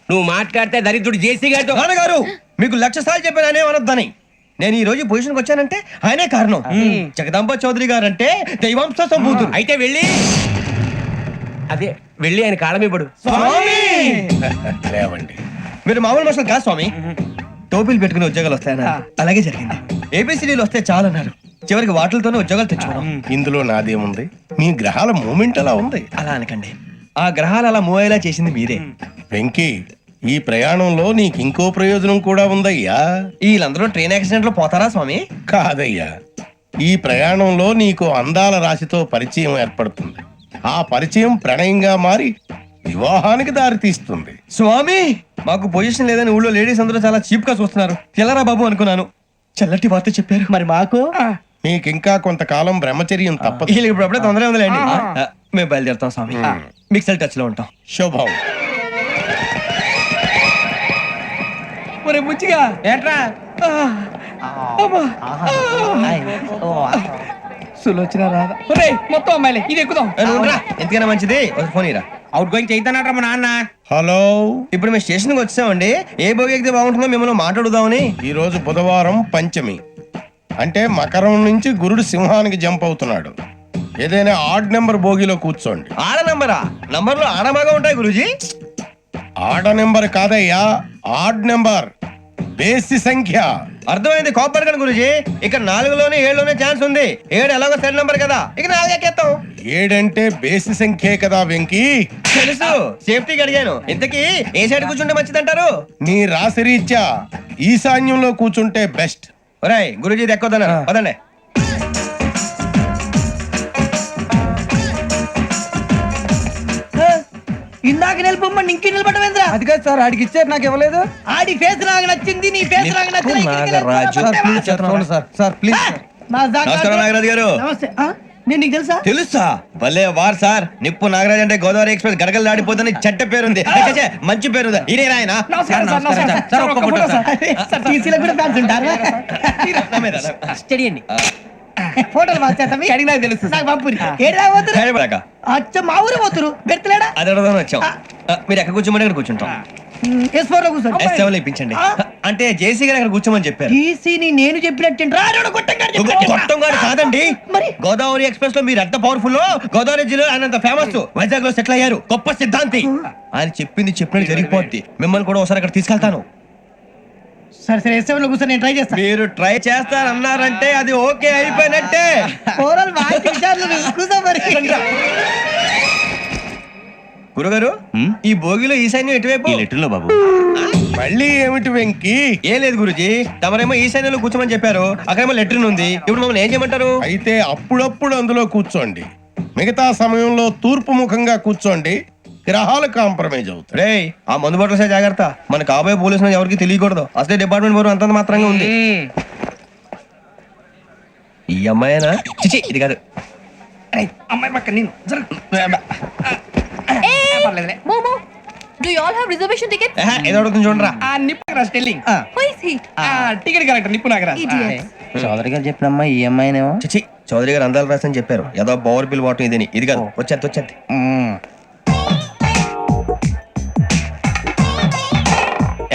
నువ్వు మాట్లాడితే దరిద్రుడు జేసీ గారితో. నాన్నగారు మీకు 1,00,000 సార్లు చెప్పాను అనొద్దని. నేను ఈ రోజు పొజిషన్కి వచ్చానంటే ఆయనే కారణం. జగదాంబ చౌదరి గారు అంటే దైవాంశ సంభూతుడు. అయితే వెళ్ళి ఆయన కాళమివ్వడు. లేవండి. మీరు మామూలు మనుషులు కాదు స్వామి. టోపీలు పెట్టుకుని ఉద్యోగాలు వస్తాయన్నారు, అలాగే జరిగింది. ఏబిసిడీలు వస్తే చాలన్నారు, చివరికి వాటిలతోనే ఉద్యోగాలు తెచ్చుకున్నాం. ఇందులో నాదేముంది? మీ గ్రహాల మూమెంట్ అలా ఉంది. అలా అనకండి, ఆ గ్రహాలు అలా మూవ్ అయ్యేలా చేసింది మీరే. వెంకీ, ఈ ప్రయాణంలో నీకు ఇంకో ప్రయోజనం కూడా ఉందయ్యా. వీళ్ళందరూ ట్రైన్ యాక్సిడెంట్ లో పోతారా స్వామి? కాదయ్యా, ఈ ప్రయాణంలో నీకు అందాల రాశితో పరిచయం ఏర్పడుతుంది. ఆ పరిచయం ప్రణయంగా మారి వివాహానికి దారితీస్తుంది. స్వామి, మాకు పొజిషన్ లేదని ఊళ్ళో లేడీస్ అందరూ చాలా చీప్ గా చూస్తున్నారు. తెల్లరా బాబు అనుకున్నాను, చల్లటి వార్త చెప్పారు. మరి మాకు నీకింకా కొంతకాలం బ్రహ్మచర్యం తప్పదు. వీళ్ళకి ఇప్పుడు అప్పుడే తొందరగా ఉందిలేండి. మేము బయలుదేరుతాం స్వామి, మిక్సెల్ టచ్ లో ఉంటాం. శుభం. ముచ్చిగా ఏట్రా సులోచన రాదా? మొత్తం అమ్మాయిలే, ఇది ఎక్కుదాం. ఎందుకైనా మంచిది ఒక ఫోన్ ఇరా. అవుట్ గోయింగ్ చేద్దానట్రా మా నాన్న. హలో, ఇప్పుడు మేము స్టేషన్ కి వచ్చామండి. ఏ బోగి ఎక్కితే బాగుంటుందో మిమ్మల్ని మాట్లాడుదామని. ఈ రోజు బుధవారం పంచమి, అంటే మకరం నుంచి గురుడు సింహానికి జంప్ అవుతున్నాడు. ఏదైనా ఆడ్ నెంబర్ బోగిలో కూర్చోండి. ఆడ నంబరా? నంబర్లు ఆడమాగా ఉంటాయి గురూజీ. ఆడ నెంబర్ కాదయ్యా, ఆడ్ నెంబర్, బేసి సంఖ్య. అర్థమైంది, కాపర్ కానీ గురూజీ. ఇక్కడ 4లోనే 7లోనే ఛాన్స్ ఉంది. 7 ఎలాగో సెల్ నంబర్ కదా, ఇక 4 ఎక్కేస్తాం. 7 అంటే బేసి సంఖ్యే కదా వెంకీ. తెలుసు, సేఫ్టీకి అడిగాను. ఇంతకీ ఏ సైడ్ కూర్చుంటే మంచిదంటారు? నీ రాశి రీత్యా ఈశాన్యంలో కూర్చుంటే బెస్ట్. ఒరేయ్ గురూజీ దెక్కొద్దన్నారు, పదండి. ఇందాక నిలబొమ్మని ఇంకే నిలబడమేంద్రా? అది కాదు సార్, ఆడికి ఇచ్చారు, నాకు ఇవ్వలేదు. ఆడి ఫేస్ నాకు నచ్చింది, నీ ఫేస్ నాకు నచ్చింది. Sir please. నమస్కారం నాగరాజు గారు. నమస్తే. నేను నీకు తెలుసా? తెలుసా? భలే వార్ సార్. నిప్పు నాగరాజ్ అంటే గోదావరి ఎక్స్ప్రెస్ గడగలు దాడిపోతుంది చెట్ట పేరుంది. మంచి పేరు ఇదే ఆయన. స్టడీ అండి. ఫోటోలు మార్చేస్తాం, తెలుసు నాకు పంపురి. అచ్చ మా ఊరు పోతురు బెర్తలేడా? అది అడగదామని వచ్చాం. మీరు ఎక్కడ కూర్చోమని అక్కడ కూర్చుంటాం. S4 లో కూర్చోండి. S7 ఇప్పించండి. అంటే జేసీ గారు అక్కడ కూర్చోమని చెప్పారు. టీసీని నేను చెప్పినట్టు గొట్టం గారు కాదండి, గోదావరి ఎక్స్ప్రెస్ లో మీరు ఎంత పవర్ఫుల్, గోదావరి జిల్లా ఆయన ఫేమస్, వైజాగ్ లో సెటిల్ అయ్యారు, గొప్ప సిద్ధాంతి. ఆయన చెప్పింది చెప్పినట్టు జరిగిపోద్ది. మిమ్మల్ని కూడా ఒకసారి అక్కడ తీసుకెళ్తాను. సరే సరే, S7 లో కూర్చొని నేను ట్రై చేస్తాను. మీరు ట్రై చేస్తారన్నారంటే అది ఓకే అయిపోయినట్టే. గురుగారు, ఈ భోగిలో ఈశాన్యం ఎటువైపు? లెటర్లో బాబు. మళ్ళీ ఏమిటి వెంకీ? ఏం లేదు గురుజీ, తమరేమో ఈశాన్యంలో కూర్చోమని చెప్పారు, అక్కడేమో లెటర్ ఉంది. ఇప్పుడు మమ్మల్ని ఏం చేయమంటారు? అయితే అప్పుడప్పుడు అందులో కూర్చోండి, మిగతా సమయంలో తూర్పు ముఖంగా కూర్చోండి. గ్రహాలు కాంప్రమైజ్ అవుతాయి. రే, ఆ మందు బట్టలసే జాగ్రత్త. మన కాబోయే పోలీసులు ఎవరికి తెలియకూడదు. అసలే డిపార్ట్మెంట్ బోరు అంతంత మాత్రంగా ఉంది. ఈ అమ్మాయినా? చిచి, ఇది కాదు. అమ్మాయి పక్క నేను. Momo, do you all have reservation tickets? ఏదో అడుగుతుంది చూడరా. Who is he? Ticket correct నిప్పు నాగరాజ్. Idiots. చౌదరి గారు చెప్పినమ్మా ఈ అమ్మాయినేమో. చిచి, చౌదరి గారు అందాలు రాసని చెప్పారు. ఏదో బోర్ బిల్ వాటం ఇదని. ఇది కాదు, వచ్చేది.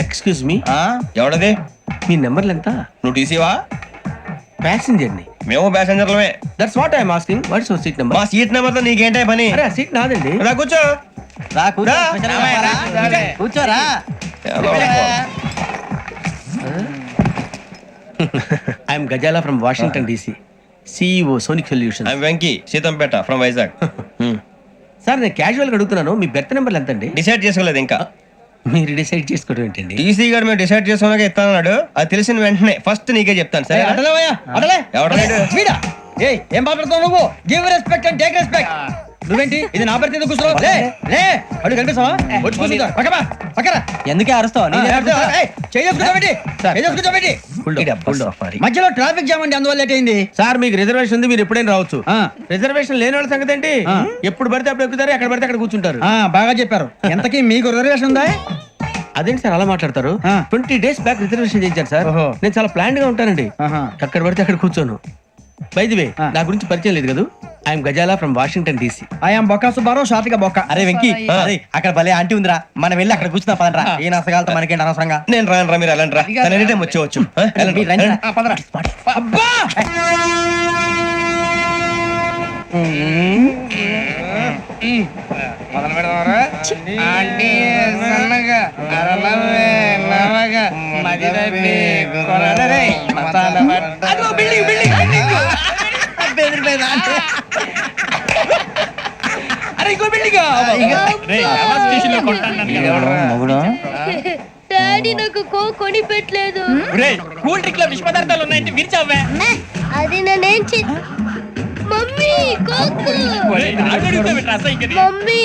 Excuse me, ఎవడది? మీ నెంబర్లు ఎంత? నువ్వు టీసీవా? ప్యాసింజర్ ని. మేము ప్యాసెంజర్లమే. That's what I'm asking. What's your seat number? మా సీట్ నెంబర్ తో నీకేంటే పని? అరే, ఆ సీట్ నాదండి. రా కూర్చో. కూర్చోరా. I'm Gazala from Washington DC, CEO Sonic solution. I'm Venky, Seethampeta from Vizag. Sir, నేను క్యాజువల్ గా అడుగుతున్నాను, మీ బెర్త్ నెంబర్లు ఎంత అండి? డిసైడ్ చేసుకోలేదు ఇంకా. మీరు డిసైడ్ చేసుకోవడం ఏంటండి? టీసీ గారు మేము డిసైడ్ చేసుకున్నాక ఇస్తానన్నాడు. అది తెలిసిన వెంటనే ఫస్ట్ నీకే చెప్తాను. సరే? ఏం మాట్లాడుతావు నువ్వు? Give respect and take respect. నువ్వేంటి ఇది నా పరిస్థితి ఎందుకు కూర్చున్నావు? అడుగు కనిపిస్తావా? వచ్చి కూర్చుంటా. పక్కరా. ఎందుకే అరుస్తావు? మధ్యలో ట్రాఫిక్ జామ్ అండి, అందువల్ల లేట్ అయింది. సార్, మీకు రిజర్వేషన్ ఉంది, మీరు ఎప్పుడైనా రావచ్చు. రిజర్వేషన్ లేని వాళ్ళ సంగతి ఏంటి? ఎప్పుడు పడితే అప్పుడు ఎక్కుతారు, ఎక్కడ పడితే అక్కడ కూర్చుంటారు. బాగా చెప్పారు. ఎంతకీ మీకు రిజర్వేషన్ ఉందా? అదేంటి సార్ అలా మాట్లాడతారు? 20 days బ్యాక్ రిజర్వేషన్ చేయించారు సార్. నేను చాలా ప్లాన్ గా ఉంటానండి. అక్కడ పడితే అక్కడ కూర్చోను. బై ది వే నా గురించి పరిచయం లేదు కదా. I'm Gazala from Washington DC. I'm Bokka Subbarao షార్ట్గా బొక్క. అరే వెంకీ అరే అక్కడ భలే ఆంటీ ఉందిరా, మనం వెళ్ళి అక్కడ కూర్చున్నా పదరా. ఏ నసగాలతో మనకేంటి అనవసరంగా. నేను రాను రా, మీరు వెళ్ళండి రా. తన ఎనీ టైం వచ్చేవచ్చు. వెళ్ళండి, మీరు రండి రా. వెళ్ళండి. అబ్బా డాడీ నాకు కొని పెట్టలేదు. కూల్ డ్రింక్ లో విష పదార్థాలు ఉన్నాయంటే విరిచావే. అది నేనేం మమ్మీ కోక్. మమ్మీ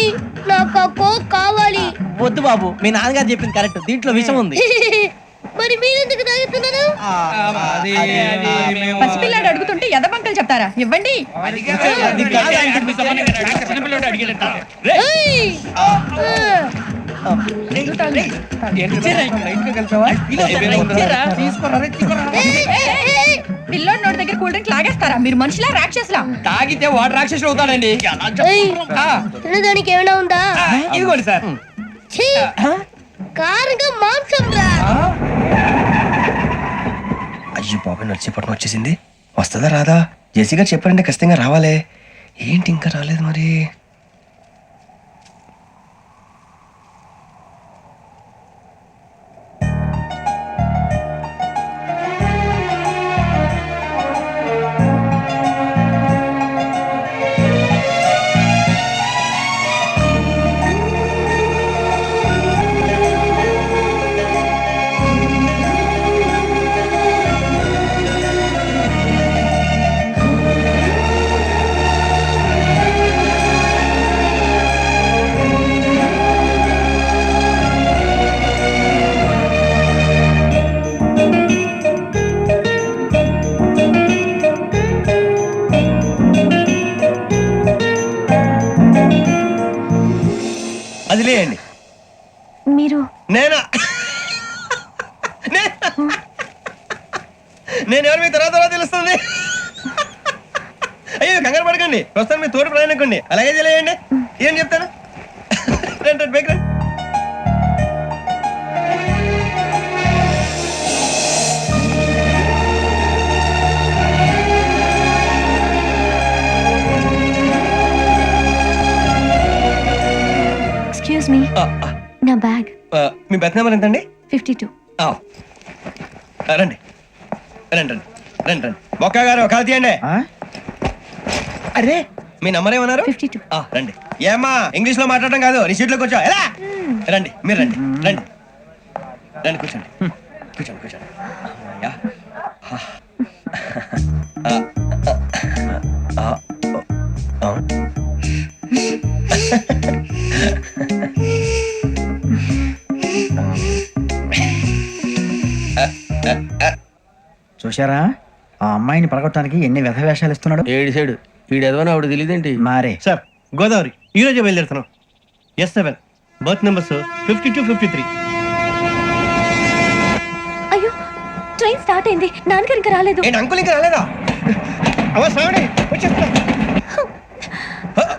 నాకు ఆ కోక్ కావాలి. వద్దు బాబు, మీ నాన్నగారు చెప్పింది కరెక్ట్, దీంట్లో విషయం ఉంది. మరి మీరెందుకు తాగుతున్నారు? పసిపిల్లాడు అడుగుతుంటే ఎదబంకలు చెప్తారా? ఇవ్వండి. ఏయ్! పిల్లోడి నోటి దగ్గర కూల్ డ్రింక్ లాగేస్తారా? మీరు మనుషులా రాక్షసులా? తాగితే వాడు రాక్షసుడు అవుతాడండి. ఏయ్! తినడానికి ఏమైనా ఉందా? ఇదిగోండి సార్. ఛీ! కారంగా మాంసం రా. అయ్యో బాబాయ్, నడిచేపట్నం వచ్చేసింది. వస్తుందా రాదా? జెసి గారు చెప్పారంటే ఖచ్చితంగా రావాలే. ఏంటి ఇంకా రాలేదు మరి? అది లేయండి. మీరు నేనా? నేను ఎవరు మీ తర్వాత తెలుస్తుంది. అయ్యో కంగారు పడకండి, ప్రస్తుతం మీ తోటి ప్రయాణకండి. అలాగే తెలియండి. ఏం చెప్తాను? రండి రండి, బైక్ రండి. ఎక్స్క్యూజ్ మీ, నా బ్యాగ్. మీ బెత్ నెంబర్ ఎంతండి? 52. రండి రండి రండి రండి రండి. మొక్క గారు కాల్ తీయండి. అరే మీ నంబర్ ఏమన్నారు? 52. రండి. ఏమ్మా ఇంగ్లీష్ లో మాట్లాడడం కాదు, నీ సీట్లోకి వచ్చా. ఎలా రండి, మీరు రండి రండి రండి, కూర్చోండి కూర్చోండి కూర్చోండి. అమ్మయ్యా. చూశారా ఆ అమ్మాయిని పడగొట్టడానికి ఎన్ని వ్యధ వేషాలు ఇస్తున్నాడు. ఏడు సైడు వీడు ఎదవని ఆవిడ తెలియదేంటి. మారే సార్, గోదావరి ఈ రోజే బయలుదేరుతున్నాం. S7 berth numbers 52, 53. అయ్యో, ట్రైన్ స్టార్ట్ అయింది. నాన్నగారు ఇంకా రాలేదు. ఏంటి అంకుల్ ఇంకా రాలేదా?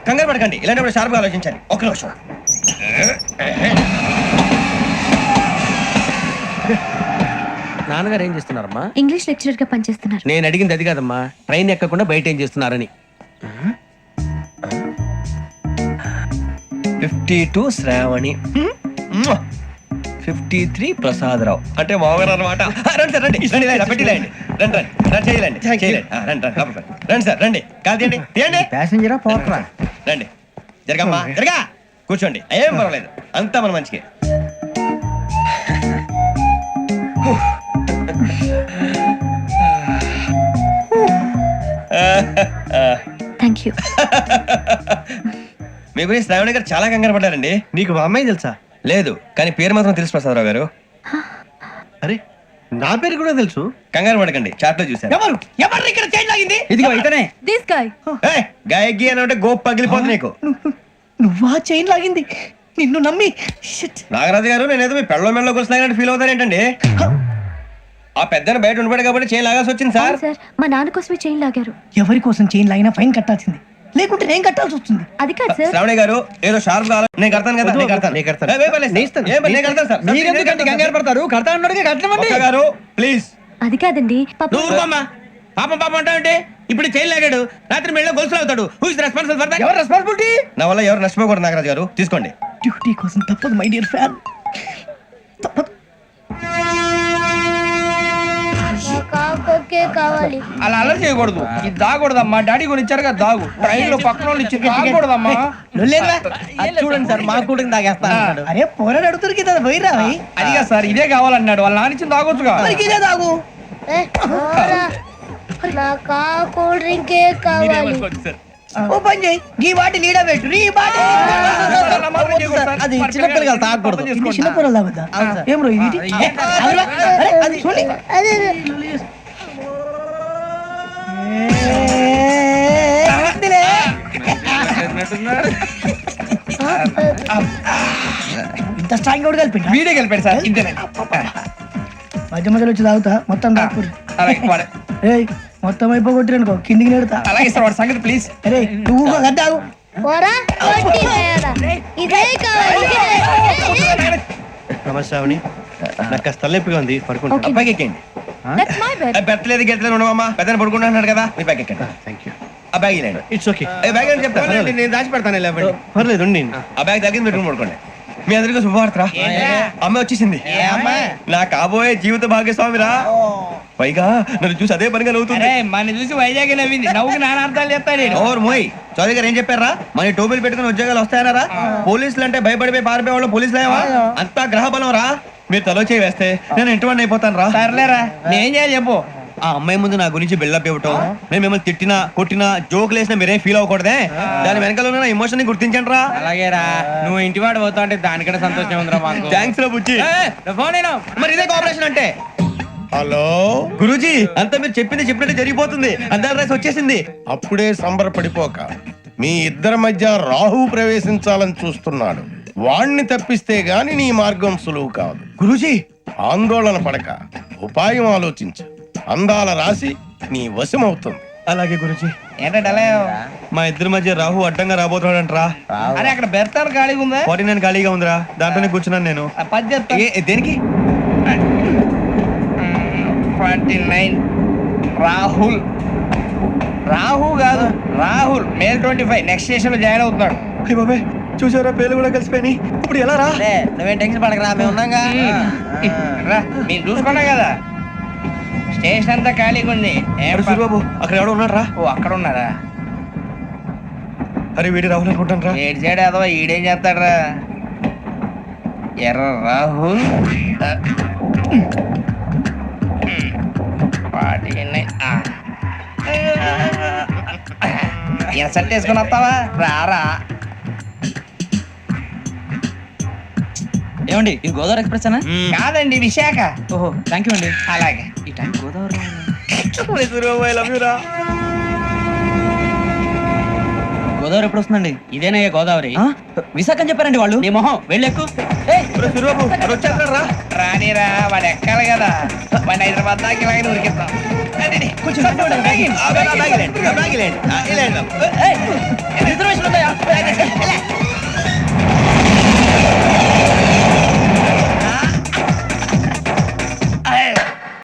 కంగారు పడకండి, ఇలాంటప్పుడు షార్ప్గా ఆలోచించండి. ఒక్క నిమిషం. నాన్నగారు ఏం చేస్తున్నారమ్మా? ఇంగ్లీష్ లెక్చరర్ గా పనిచేస్తున్నారు. నేను అడిగింది అది కాదమ్మా, ట్రైన్ ఎక్కకుండా బయట ఏం చేస్తున్నారని. 52 శ్రావణి, 53 ప్రసాదరావు అంటే మామగారు అనమాట. రండి సార్, రండి రండి, ఇలా పెట్టి లేండి. రండి రండి రండి, చేయలేండి చేయలేండి. రండి రండి లోపలికి రండి. రండి సార్, రండి. కాదు తీయండి తీయండి. ప్యాసింజరా పోట్రా. రండి, జరగమ్మా జరగా, కూర్చోండి. ఏం పర్వాలేదు, అంతా మన మంచికి. Thank you. మీ గురించి శ్రావణి గారు చాలా కంగారు పడ్డారండి. నీకు మా అమ్మాయి తెలుసా? లేదు, కానీ పేరు మాత్రం తెలుసు ప్రసాదరావు గారు. అరే నా పేరు కూడా తెలుసు. కంగారు పడకండి, చాట్ లో చూశాను. ఎవరు ఎవరు ఇక్కడ చైన్ లాగింది? ఇదిగో ఇతనే. This guy. గాయకి అని అంటే గోప్ పగిలిపోతుంది నీకు. నువ్వా చైన్ లాగింది? నిన్ను నమ్మి. Shit. నాగరాజు గారు, నేనేదో మీ పెళ్ళ మెళ్ళ గురిసినట్టు ఫీల్ అవుతాను ఏంటండి? ఆ పెద్దన బయట ఉండిపోయాడు కాబట్టి చేయి లాగాల్సి వచ్చింది సార్. సార్ మా నాన్న కోసమే చైన్ లాగారు. ఎవరి కోసం చైన్ లాగినా ఫైన్ కట్టాల్సింది, లేకుంటే నేను కట్టాల్సి వస్తుంది. అది కాదు సార్. శ్రావణి గారు ఏదో షార్ప్ కావాలి, నేను కడతాను కదా. నేను కడతాను. ఏ, ఏ పర్లేదు సార్. ఏ పర్లేదు, నేను కడతాను సార్. మీరెందుకంటే కంగారు పడతారు? కడతా అన్నాడుగా కట్టమండి. ఒక్క గారు ప్లీజ్. అది కాదండి పాప. నువ్వు ఊరుకోమ్మా. పాపం పాపం అంటావంటే ఇప్పుడు చైన్ లాగాడు, రాత్రి మెళ్ళ గొలుసులు అవుతాడు. Who is responsible for that? ఎవరు రెస్పాన్సిబిలిటీ? నా వల్ల ఎవరు నష్టపోకూడదు నాగరాజు గారు, తీసుకోండి. డ్యూటీ కోసం తప్పదు మై డియర్ ఫ్యాన్, తప్పదు. కావాలి. అలా అలర్ చేయకూడదు. ఇది దాగకూడదమ్మా. డాడీ కొని ఇచ్చారు కదా దాగు. ట్రైన్ లో పక్కన వాళ్ళు ఇచ్చి దాగకూడదమ్మా. అది చూడండి సార్, మా కూడా తాగేస్తా అన్నాడు. అరే పోరాడు అడుగుతారు కదా పోయిరా అదిగా సార్, ఇదే కావాలన్నాడు. వాళ్ళ నాన్న ఇచ్చింది తాగొచ్చుగా. ఇదే తాగు. నాకు కూల్ డ్రింకే కావాలి. ఓ పని చేయి, ఈ బాటి లీడ పెట్టు, ఈ బాటి. అది చిన్నపిల్లలు తాగకూడదు. ఇది చిన్న పొరలు తాగుతా. ఏం రో ఇది? అరే, అది చూడండి. అదే ఇంత స్ట్రాంగ్ కూడా కలిపి వీడే గెలిపాడు సార్. ఇంతేనే. మధ్య మధ్యలో వచ్చి తాగుతా, మొత్తం తాగు. అలాగే వాడు. ఏయ్ మొత్తం అయిపోగొట్టిరనుకో కిందికి నేడుతా. అలాగే సార్, వాడి సంగతి ప్లీజ్. అరే నువ్వు గద్దాగు. పోరా, కొట్టి తయారా. ఇదే కావాలి. నమస్తే శ్రావణి, నాకు కాస్త తలెప్పిగా ఉంది, పడుకుంటా. Okay. అబ్బాయికి ఎక్కండి. That's my bed. పెట్టలేదు గెట్టలేదు ఉండవమ్మా. పెద్దని పడుకుంటున్నాడు కదా, మీ బ్యాగ్ ఎక్కండి. Thank you. ఆ బ్యాగ్ ఇలాండి. It's okay. బ్యాగ్ అని చెప్తాను. నేను దాచి పెడతాను. లేవండి. పర్లేదు ఉండి. ఆ బ్యాగ్ తగ్గింది పెట్టుకుని పడుకోండి. మీ అందరికీ శుభవార్తరా, అమ్మ వచ్చేసింది. నా కాబోయే జీవిత భాగ్యస్వామిరా. పైగా నన్ను చూసి అదే పనిగా నవ్వుతుంది. మన చూసి వైజాగ్ నవ్వింది. నవ్వుకి నాన్న అర్థాలు చెప్తాడు. ఓర్ మోయ్, చౌదరి గారు ఏం చెప్పారా? మన టోబీలు పెట్టుకుని ఉద్యోగాలు వస్తాయనరా? పోలీసులు అంటే భయపడిపోయి పారిపోయే వాళ్ళు పోలీసులు ఏవా? అంతా గ్రహ బలం రా. మీరు తలో చేయి వేస్తే నేను ఇంటివాడిని అయిపోతాను రా. సర్లేరా, నేనేం చేయాలి చెప్పు. ఆ అమ్మాయి ముందు నా గురించి బిల్డప్ ఇవ్వటం, నేను మిమ్మల్ని తిట్టినా కొట్టినా జోకులు వేసినా మీరేం ఫీల్ అవ్వకూడదే. దాని వెనకాల ఉన్న ఎమోషన్ ని గుర్తించండి రా. అలాగేరా, నువ్వు ఇంటి వాడు పోతా అంటే దానికంటే సంతోషం ఉందిరా మాకు. థ్యాంక్స్ రా బుజ్జి. ఫోన్ అయినా మరి ఇదే కోఆపరేషన్ అంటే. హలో, గురూజీ, అంతా మీరు చెప్పింది చెప్పినట్టు జరిగిపోతుంది. అందాల రైస్ వచ్చేసింది. అప్పుడే సంబరపడిపోక. మీ ఇద్దరి మధ్య రాహు ప్రవేశించాలని చూస్తున్నాడు. వాణ్ణి తప్పిస్తే గాని నీ మార్గం సులువు కాదు. గురూజీ, ఆందోళన పడక, ఉపాయం ఆలోచించు. అందాల రాశి నీ వశమవుతుంది. అలాగే గురూజీ. ఏంటంటే మా ఇద్దరి మధ్య రాహు అడ్డంగా రాబోతున్నాడంట్రా. అరే అక్కడ బెర్తాను ఖాళీగా ఉందా? 49 ఖాళీగా ఉందిరా, దాంట్లోనే కూర్చున్నాను నేను. పది చెప్తా. దేనికి? 49 రాహుల్. రాహు కాదు, రాహుల్. మే 25 నెక్స్ట్ స్టేషన్ లో జాయిన్ అవుతున్నాడు. అయ్య బాబాయ్, చూసారా పేర్లు కూడా కలిసిపోయినాయి. ఇప్పుడు ఎలా రా? నువ్వేం టెన్షన్ పడకరా, మేము ఉన్నాగా. రా, మీరు చూసుకున్నా కదా స్టేషన్ అంతా ఖాళీగా ఉంది. అరే సూరిబాబు, అక్కడ ఎవడో ఉన్నాడు రా. ఓ అక్కడ ఉన్నారా? అరే వీడి రాహుల్ అనుకుంటాను రా. ఏడు చేయడం అదవా, ఈడేం చేస్తాడరా? ఎర్ర రాహుల్. 49. ఈయన సెట్ వేసుకుని వస్తావా? రారా. ఏమండి, ఇది గోదావరి ఎక్స్ప్రెస్ అనా? కాదండి, విశాఖ. ఓహో, థ్యాంక్ యూ అండి. అలాగే. ఈ time Godavari Suribabu, I love you రా. గోదావరి ఎప్పుడు వస్తుందండి? ఇదేనయ్య గోదావరి. విశాఖ అని చెప్పారండి వాళ్ళు. నీ మొహం వెళ్ళెక్కు. ఒరే సూరిబాబు, అక్కడ వచ్చేస్తాడు రా. రానిరా, వాడు ఎక్కాలి కదా. వాడిని హైదరాబాద్ దాకా ఇలాగే ఉరికిద్దాం. కొంచెం ఆ బ్యాగ్ ఇలాండి, ఆ బ్యాగ్ ఇలాండి. రిజర్వేషన్ ఉందా?